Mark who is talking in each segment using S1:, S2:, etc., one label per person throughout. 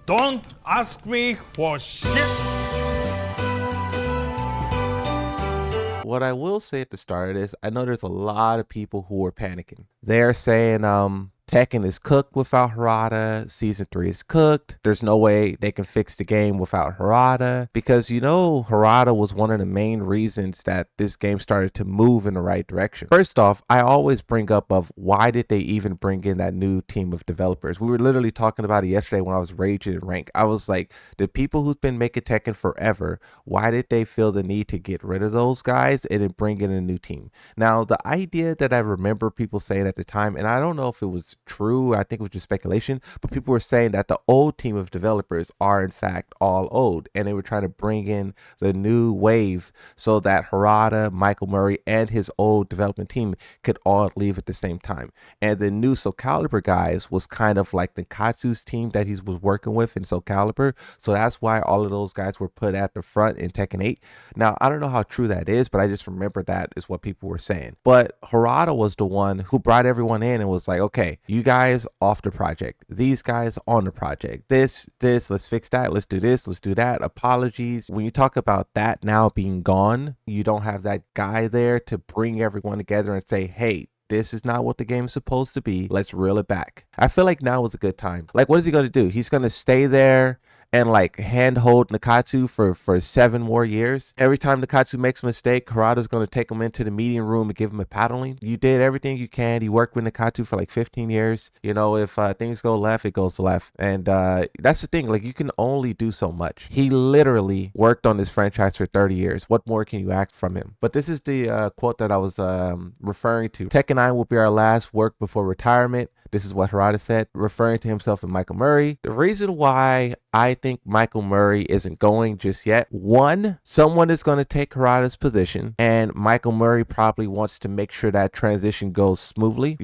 S1: Don't ask me for shit.
S2: What I will say at the start of this, I know there's a lot of people who are panicking. They're saying Tekken is cooked without Harada. Season 3 is cooked. There's no way they can fix the game without Harada. Because Harada was one of the main reasons that this game started to move in the right direction. First off, I always bring up of why did they even bring in that new team of developers? We were literally talking about it yesterday when I was raging in rank. I was like, the people who's been making Tekken forever, why did they feel the need to get rid of those guys and then bring in a new team? Now, the idea that I remember people saying at the time, and I don't know if it was true, I think it was just speculation, but people were saying that the old team of developers are in fact all old, and they were trying to bring in the new wave so that Harada, Michael Murray, and his old development team could all leave at the same time. And the new Soul Calibur guys was kind of like the Katsu's team that he was working with in Soul Calibur, so that's why all of those guys were put at the front in Tekken 8. Now, I don't know how true that is, but I just remember that is what people were saying. But Harada was the one who brought everyone in and was like, okay, you guys off the project, these guys on the project, this, let's fix that, let's do this, let's do that, apologies. When you talk about that now being gone, you don't have that guy there to bring everyone together and say, hey, this is not what the game is supposed to be. Let's reel it back. I feel like now is a good time. Like, what is he going to do? He's going to stay there and like handhold Nakatsu for 7 more years. Every time Nakatsu makes a mistake, Harada's going to take him into the meeting room and give him a paddling. You did everything you can. You worked with Nakatsu for like 15 years. If things go left, it goes left. And that's the thing. Like, you can only do so much. He literally worked on this franchise for 30 years. What more can you ask from him? But this is the quote that I was referring to. Tekken 9 will be our last work before retirement. This is what Harada said, referring to himself and Michael Murray. The reason why I think Michael Murray isn't going just yet, one, someone is going to take Harada's position, and Michael Murray probably wants to make sure that transition goes smoothly.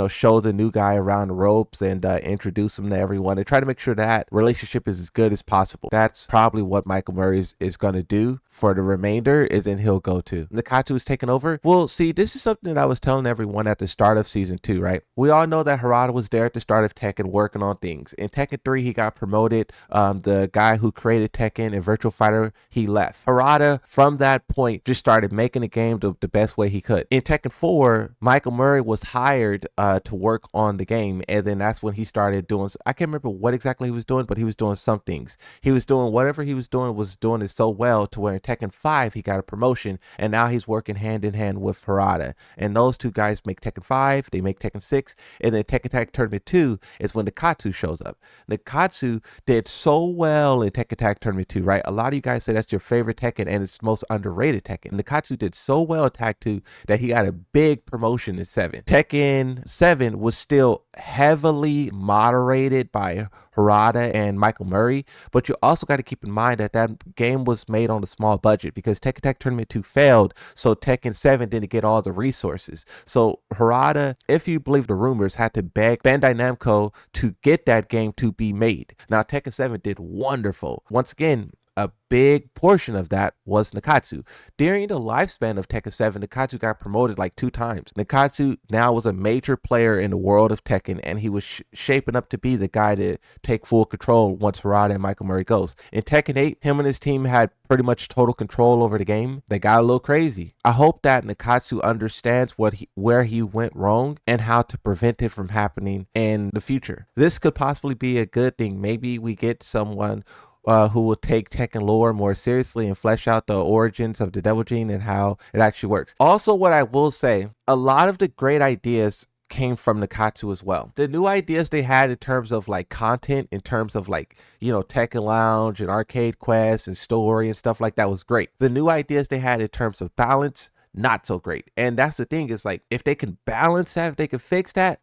S2: Show the new guy around the ropes and introduce him to everyone and try to make sure that relationship is as good as possible. That's probably what Michael Murray is going to do for the remainder, is then he'll go to. Nakatsu is taking over. Well, see, this is something that I was telling everyone at the start of season 2, right? We all know that Harada was there at the start of Tekken working on things. In Tekken 3, he got promoted. The guy who created Tekken and Virtual Fighter, he left. Harada, from that point, just started making the game the best way he could. In Tekken 4, Michael Murray was hired to work on the game, and then that's when he started doing, I can't remember what exactly he was doing, but he was doing some things. He was doing whatever he was doing it so well to where in Tekken 5, he got a promotion, and now he's working hand in hand with Harada. And those two guys make Tekken 5, they make Tekken 6, and then Tekken Tag Tournament 2 is when Nakatsu shows up. Nakatsu did so well in Tekken Tag Tournament 2, right? A lot of you guys say that's your favorite Tekken and it's most underrated Tekken. Nakatsu did so well at Tag 2 that he got a big promotion in 7. Tekken 7 was still heavily moderated by Harada and Michael Murray, but you also got to keep in mind that that game was made on a small budget because Tekken Tag Tournament 2 failed, so Tekken 7 didn't get all the resources. So Harada, if you believe the rumors, had to beg Bandai Namco to get that game to be made. Now, Tekken 7 did wonderful. Once again, a big portion of that was Nakatsu. During the lifespan of Tekken 7, Nakatsu got promoted like 2 times. Nakatsu now was a major player in the world of Tekken, and he was shaping up to be the guy to take full control once Harada and Michael Murray goes. In Tekken 8, him and his team had pretty much total control over the game. They got a little crazy. I hope that Nakatsu understands where he went wrong and how to prevent it from happening in the future. This could possibly be a good thing. Maybe we get someone who will take Tekken lore more seriously and flesh out the origins of the Devil Gene and how it actually works. Also, what I will say, a lot of the great ideas came from Nakatsu as well. The new ideas they had in terms of like content, in terms of like, Tekken Lounge and Arcade Quest and story and stuff like that was great. The new ideas they had in terms of balance, not so great. And that's the thing, is like, if they can balance that, if they can fix that,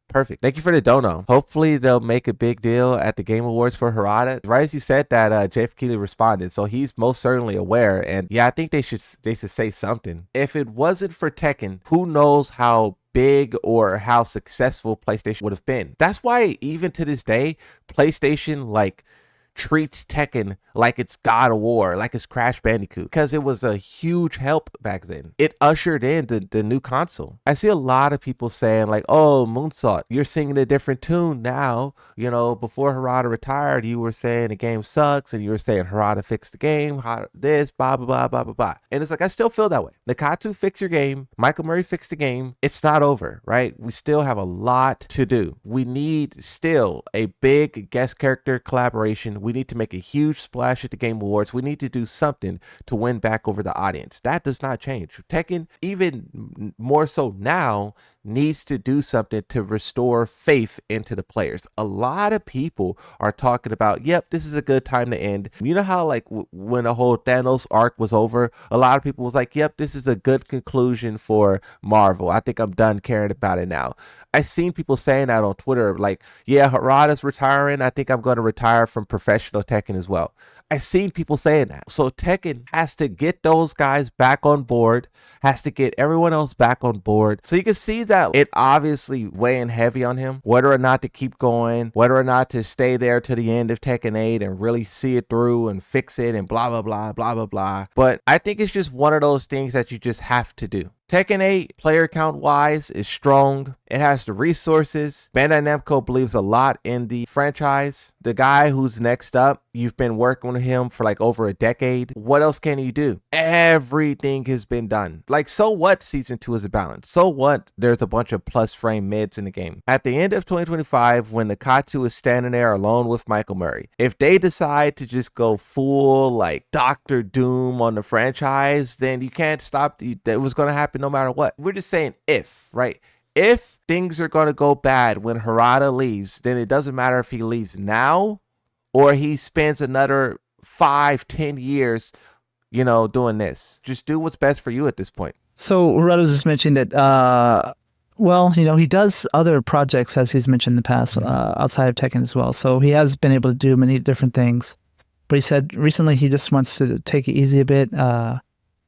S2: perfect. Thank you for the dono. Hopefully they'll make a big deal at the Game Awards for Harada. Right as you said that, Jeff Keighley responded, so he's most certainly aware. And yeah, I think they should say something. If it wasn't for Tekken, who knows how big or how successful PlayStation would have been. That's why even to this day, PlayStation like treats Tekken like it's God of War, like it's Crash Bandicoot, because it was a huge help back then. It ushered in the new console. I see a lot of people saying like, oh, Moonsault, you're singing a different tune now. You know, before Harada retired, you were saying the game sucks, and you were saying Harada fixed the game, this, blah, blah, blah, blah, blah, blah. And it's like, I still feel that way. Nakatsu fixed your game. Michael Murray fixed the game. It's not over, right? We still have a lot to do. We need still a big guest character collaboration. We need to make a huge splash at the Game Awards. We need to do something to win back over the audience. That does not change. Tekken, even more so now, needs to do something to restore faith into the players. A lot of people are talking about, yep, this is a good time to end. You know how like when the whole Thanos arc was over, a lot of people was like, yep, this is a good conclusion for Marvel. I think I'm done caring about it now. I've seen people saying that on Twitter, like, yeah, Harada's retiring. I think I'm going to retire from professional Tekken as well. I've seen people saying that. So Tekken has to get those guys back on board, has to get everyone else back on board. So you can see that it obviously weighing heavy on him, whether or not to keep going, whether or not to stay there to the end of Tekken 8 and really see it through and fix it and blah, blah, blah, blah, blah, blah. But I think it's just one of those things that you just have to do. Tekken 8, player count wise, is strong. It has the resources. Bandai Namco believes a lot in the franchise. The guy who's next up, you've been working with him for like over a decade. What else can you do? Everything has been done. Like, so what season 2 is a balance? So what there's a bunch of plus frame mids in the game? At the end of 2025, when Nakatsu is standing there alone with Michael Murray, if they decide to just go full like Doctor Doom on the franchise, then you can't stop. It was going to happen no matter what. We're just saying if, right? If things are going to go bad when Harada leaves, then it doesn't matter if he leaves now or he spends another 5-10 years, you know, doing this. Just do what's best for you at this point.
S3: So Harada was just mentioning that, well, you know, he does other projects, as he's mentioned in the past, outside of Tekken as well. So he has been able to do many different things. But he said recently he just wants to take it easy a bit.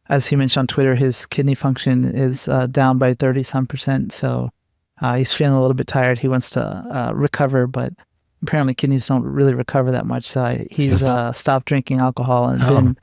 S3: As he mentioned on Twitter, his kidney function is down by 30-some%. So he's feeling a little bit tired. He wants to recover, but apparently kidneys don't really recover that much. So he's stopped drinking alcohol and been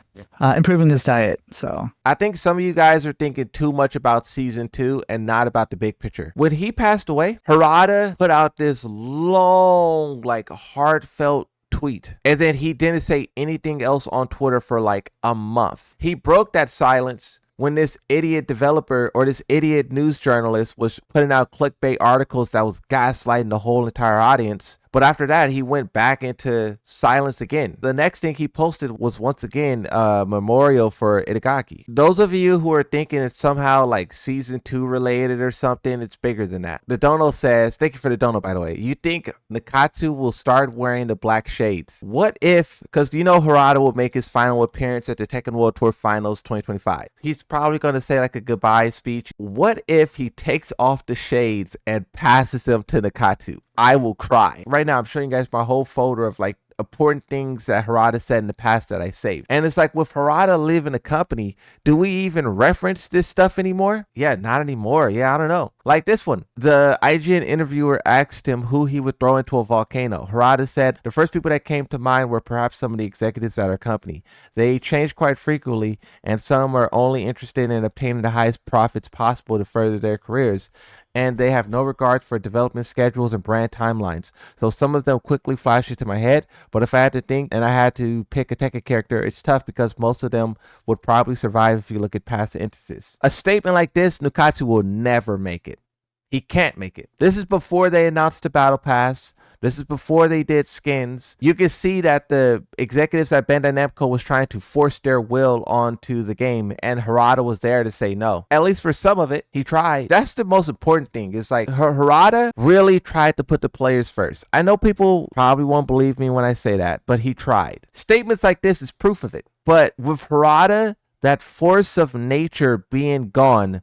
S3: improving his diet. So
S2: I think some of you guys are thinking too much about season 2 and not about the big picture. When he passed away, Harada put out this long, like heartfelt tweet, and then he didn't say anything else on Twitter for like a month. He broke that silence when this idiot developer or this idiot news journalist was putting out clickbait articles that was gaslighting the whole entire audience. But after that, he went back into silence again. The next thing he posted was once again a memorial for Itagaki. Those of you who are thinking it's somehow like season 2 related or something, it's bigger than that. The Dono says, thank you for the Dono, by the way. You think Nakatsu will start wearing the black shades? What if, because you know Harada will make his final appearance at the Tekken World Tour Finals 2025. He's probably going to say like a goodbye speech. What if he takes off the shades and passes them to Nakatsu? I will cry. Right now, I'm showing you guys my whole folder of like important things that Harada said in the past that I saved. And it's like, with Harada leaving the company, do we even reference this stuff anymore? Yeah, not anymore. Yeah, I don't know. Like this one, the IGN interviewer asked him who he would throw into a volcano. Harada said, the first people that came to mind were perhaps some of the executives at our company. They change quite frequently, and some are only interested in obtaining the highest profits possible to further their careers. And they have no regard for development schedules and brand timelines. So some of them quickly flash into my head, but if I had to think and I had to pick a Tekken character, it's tough because most of them would probably survive if you look at past instances. A statement like this, Nakatsu will never make it. He can't make it. This is before they announced the Battle Pass. This is before they did skins. You can see that the executives at Bandai Namco was trying to force their will onto the game, and Harada was there to say no. At least for some of it, he tried. That's the most important thing. It's like Harada really tried to put the players first. I know people probably won't believe me when I say that, but he tried. Statements like this is proof of it. But with Harada, that force of nature being gone,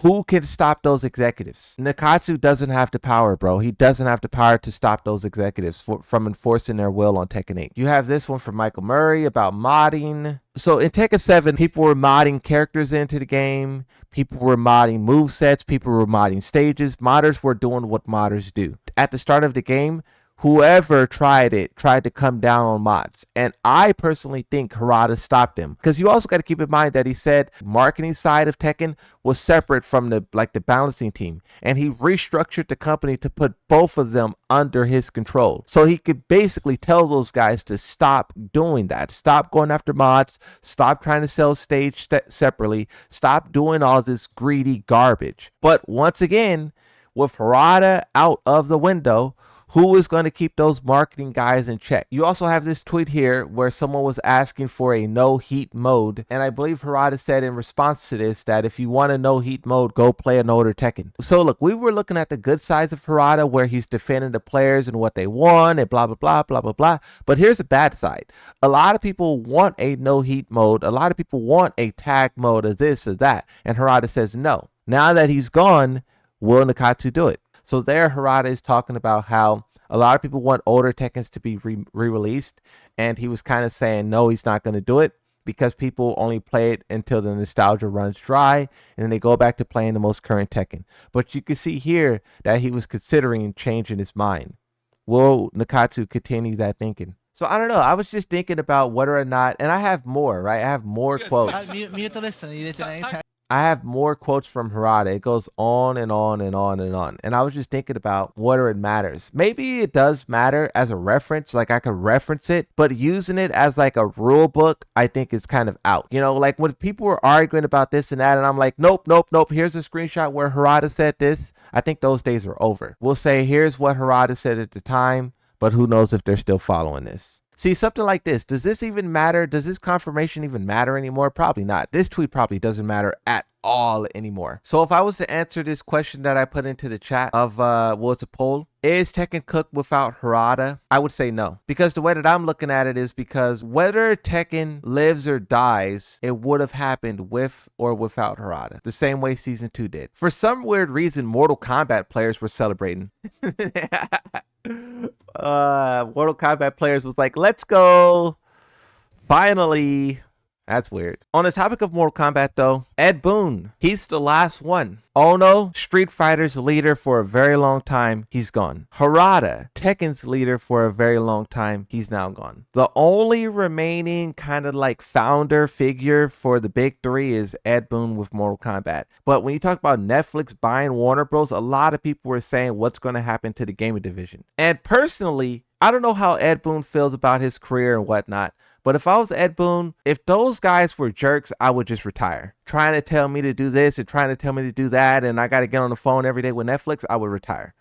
S2: who can stop those executives? Nakatsu doesn't have the power, bro. He doesn't have the power to stop those executives from enforcing their will on Tekken 8. You have this one from Michael Murray about modding. So in Tekken 7, people were modding characters into the game. People were modding movesets. People were modding stages. Modders were doing what modders do. At the start of the game, whoever tried to come down on mods. And I personally think Harada stopped him, because you also got to keep in mind that he said marketing side of Tekken was separate from the balancing team, and he restructured the company to put both of them under his control, so he could basically tell those guys to stop doing that, stop going after mods, stop trying to sell stage separately, stop doing all this greedy garbage. But once again, with Harada out of the window, who is going to keep those marketing guys in check? You also have this tweet here where someone was asking for a no heat mode, and I believe Harada said in response to this that if you want a no heat mode, go play an older Tekken. So look, we were looking at the good sides of Harada, where he's defending the players and what they want and blah blah blah blah blah blah. But here's the bad side. A lot of people want a no heat mode. A lot of people want a tag mode of this or that, and Harada says no. Now that he's gone, will Nakatsu do it? So there, Harada is talking about how a lot of people want older Tekkens to be re-released, and he was kind of saying no, he's not going to do it because people only play it until the nostalgia runs dry, and then they go back to playing the most current Tekken. But you can see here that he was considering changing his mind. Will Nakatsu continue that thinking? So I don't know. I was just thinking about whether or not, and I have more, right? I have more quotes. I have more quotes from Harada. It goes on and on and on and on. And I was just thinking about whether it matters. Maybe it does matter as a reference, like I could reference it, but using it as like a rule book, I think is kind of out. You know, like when people were arguing about this and that, and I'm like, nope. Here's a screenshot where Harada said this. I think those days are over. We'll say, here's what Harada said at the time, but who knows if they're still following this. See, something like this, does this even matter? Does this confirmation even matter anymore? Probably not. This tweet probably doesn't matter at all anymore. So if I was to answer this question that I put into the chat of, well, it's a poll, is Tekken cooked without Harada? I would say no. Because the way that I'm looking at it is because whether Tekken lives or dies, it would have happened with or without Harada. The same way Season 2 did. For some weird reason, Mortal Kombat players were celebrating. Mortal Kombat players was like, let's go. Finally. That's weird. On the topic of Mortal Kombat though, Ed Boon, he's the last one. Ono, Street Fighter's leader for a very long time, he's gone. Harada, Tekken's leader for a very long time, he's now gone. The only remaining kind of like founder figure for the big three is Ed Boon with Mortal Kombat. But when you talk about Netflix buying Warner Bros., a lot of people were saying what's going to happen to the gaming division. And personally, I don't know how Ed Boon feels about his career and whatnot, but if I was Ed Boon, if those guys were jerks, I would just retire. Trying to tell me to do this and trying to tell me to do that, and I got to get on the phone every day with Netflix, I would retire.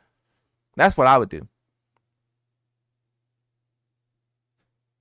S2: That's what I would do.